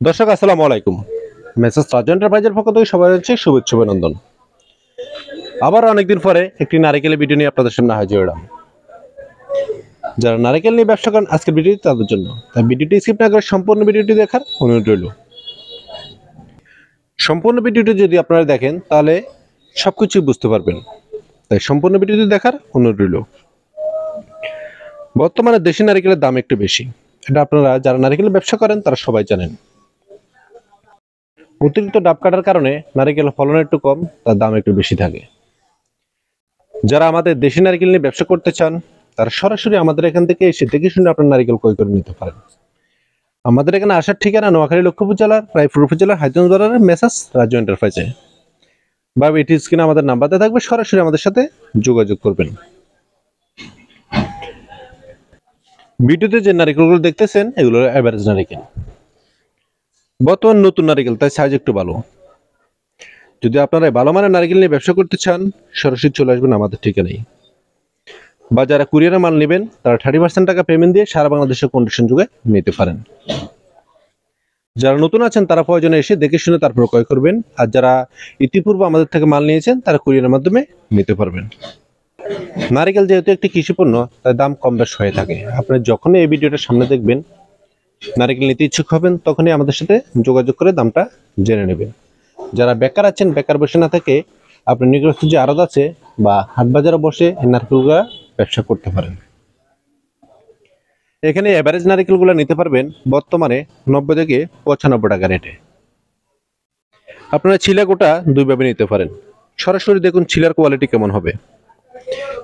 দর্শক আসসালামু আলাইকুম। মেসেজ রাজু এন্টারপ্রাইজের পক্ষ থেকে সবাই হচ্ছে শুভেচ্ছা অভিনন্দন। আবার অনেকদিন পরে একটি নারিকেলের ভিডিও নিয়ে আপনাদের সামনে হাজির হলাম। যারা নারিকেল নিয়ে ব্যবসা করেন আজকের ভিডিওটি তাদের জন্য, তাই ভিডিওটি স্কিপ না করে সম্পূর্ণ ভিডিওটি দেখার অনুরোধ রইল। সম্পূর্ণ ভিডিওটি যদি আপনারা দেখেন তাহলে সবকিছু বুঝতে পারবেন, তাই সম্পূর্ণ ভিডিওটি দেখার অনুরোধ রইল। বর্তমানে দেশি নারিকেলের দাম একটু বেশি, এটা আপনারা যারা নারিকেলের ব্যবসা করেন তারা সবাই জানেন। অতিরিক্ত ডাব কাটার কারণে নারিকেল ফলন একটু কম, তার দাম একটু বেশি থাকে। যারা আমাদের দেশি নারিকেল নিয়ে ব্যবসা করতে চান তারা সরাসরি আমাদের এখান থেকে এসে দেখে শুনে আপনার নারিকেল ক্রয় করে নিতে পারেন। আমাদের এখানে আসার ঠিকানা নোয়াখালী লক্ষ্মীপুর জেলার রায়পুর উপজেলার হাইজগঞ্জ বাজারের মেসাজ রাজু এন্টারপ্রাইজে, বা এটি স্ক্রিনে আমাদের নাম্বারতে থাকবে, সরাসরি আমাদের সাথে যোগাযোগ করবেন। ভিডিওতে যে নারিকেলগুলো দেখতেছেন এগুলো এভারেজ নারিকেল, বর্তমান নতুন নারিকেল, তাই সাইজ একটু ভালো। যদি আপনারা ভালো মানের নারিকেল নিয়ে ব্যবসা করতে চান সরাসরি চলে আসবেন আমাদের ঠিকানায়, বা যারা কুরিয়ারে মাল নেবেন তারা 30% টাকা পেমেন্ট দিয়ে সারা বাংলাদেশের কন্ডিশন যুগে নিতে পারেন। যারা নতুন আছেন তারা প্রয়োজনে এসে দেখে শুনে তারপর ক্রয় করবেন, আর যারা ইতিপূর্বে আমাদের থেকে মাল নিয়েছেন তারা কুরিয়ারের মাধ্যমে নিতে পারবেন। নারিকেল যেহেতু একটি কৃষিপণ্য তাই দাম কম বেশ হয়ে থাকে। আপনি যখনই এই ভিডিওটা সামনে দেখবেন নারিকেল নিতে ইচ্ছুক হবেন তখনই আমাদের সাথে যোগাযোগ করে দামটা জেনে নেবেন। যারা বেকার আছেন, বেকার বসে না থেকে আপনি নিকটস্থ যে আড়ত আছে বা হাট বাজারে বসে এই নারকেলগুলো ব্যবসা করতে পারেন। এখানে এভারেজ নারকেলগুলো নিতে পারবেন বর্তমানে 90 থেকে 95 টাকা রেটে। আপনারা ছিলা গোটা দুইভাবে নিতে পারেন। সরাসরি দেখুন ছিলার কোয়ালিটি কেমন হবে।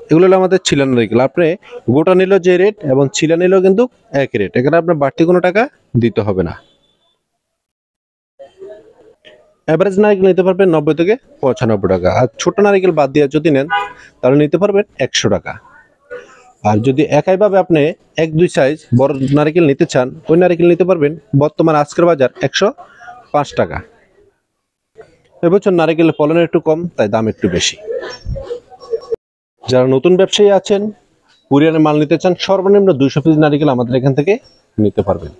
এগুলো হলো আমাদের ছিলা নারকেল। আপনি গোটা নিলেও যে রেট এবং ছিলা নিলেও কিন্তু একই রেট, এখানে আপনার বাড়তি কোনো টাকা দিতে হবে না। এভারেজ নারকেল নিতে পারবেন 90 থেকে 95 টাকা, আর ছোট নারকেল বাদ দিয়ে যদি নেন তাহলে নিতে পারবেন 100 টাকা। আর যদি একইভাবে আপনি 1-2 সাইজ বড় নারকেল নিতে চান ওই নারকেল নিতে পারবেন বর্তমান আজকের বাজার 105 টাকা। এবছর নারকেলের ফলন একটু কম তাই দাম একটু বেশি। যারা নতুন ব্যবসায়ী আছেন কুরিয়ারে মাল নিতে চান সর্বনিম্ন 200 পিস নারকেল আমাদের এখান থেকে নিতে পারবেন।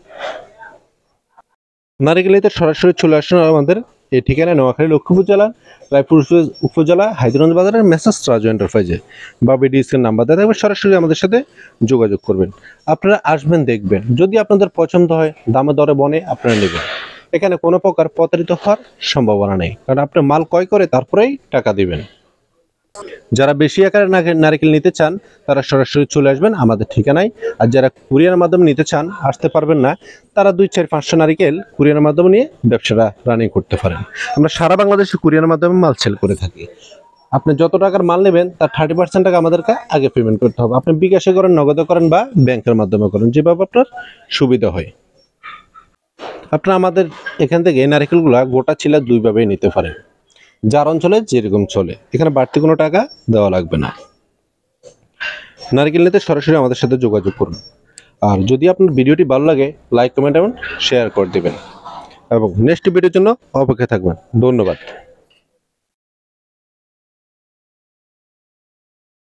নারিকেল নিতে সরাসরি চলে আসুন আমাদের এই ঠিকানায় নোয়াখালী লক্ষ্মীপুর জেলা রায়পুর উপজেলা হাইজগঞ্জ বাজারের মেসাজ রাজু এন্টারপ্রাইজে, বা বিডিএসের নাম্বার দেওয়া থাকবে, সরাসরি আমাদের সাথে যোগাযোগ করবেন। আপনারা আসবেন, দেখবেন, যদি আপনাদের পছন্দ হয় দামে দরে বনে আপনারা নেবেন। এখানে কোনো প্রকার প্রতারিত হওয়ার সম্ভাবনা নেই, কারণ আপনি মাল ক্রয় করে তারপরেই টাকা দিবেন। যারা বেশি আকারে নারকেল নিতে চান তারা সরাসরি চলে আসবেন আমাদের ঠিকানায়, আর যারা কুরিয়ার মাধ্যমে নিতে চান আসতে পারবেন না তারা 2-4-500 নারকেল কুরিয়ার মাধ্যমে নিয়ে ব্যবসাটা রানিং করতে পারেন। আমরা সারা বাংলাদেশে কুরিয়ার মাধ্যমে মাল সেল করে থাকি। আপনি যত টাকার মাল নেবেন তার 30% টাকা আমাদেরকে আগে পেমেন্ট করতে হবে। আপনি বিকাশে করেন, নগদে করেন বা ব্যাংকের মাধ্যমে করেন, যেভাবে আপনার সুবিধা হয়। আপনারা আমাদের এখান থেকে এই নারকেলগুলা গোটা ছিলা দুইভাবেই নিতে পারেন, যার অঞ্চলে যেরকম চলে, এখানে বাড়তি কোনো টাকা দেওয়া লাগবে না। নারকেল নিতে সরাসরি আমাদের সাথে যোগাযোগ করুন। আর যদি আপনার ভিডিওটি ভালো লাগে লাইক, কমেন্ট এবং শেয়ার করে দেবেন, এবং নেক্সট ভিডিওর জন্য অপেক্ষায় থাকবেন। ধন্যবাদ।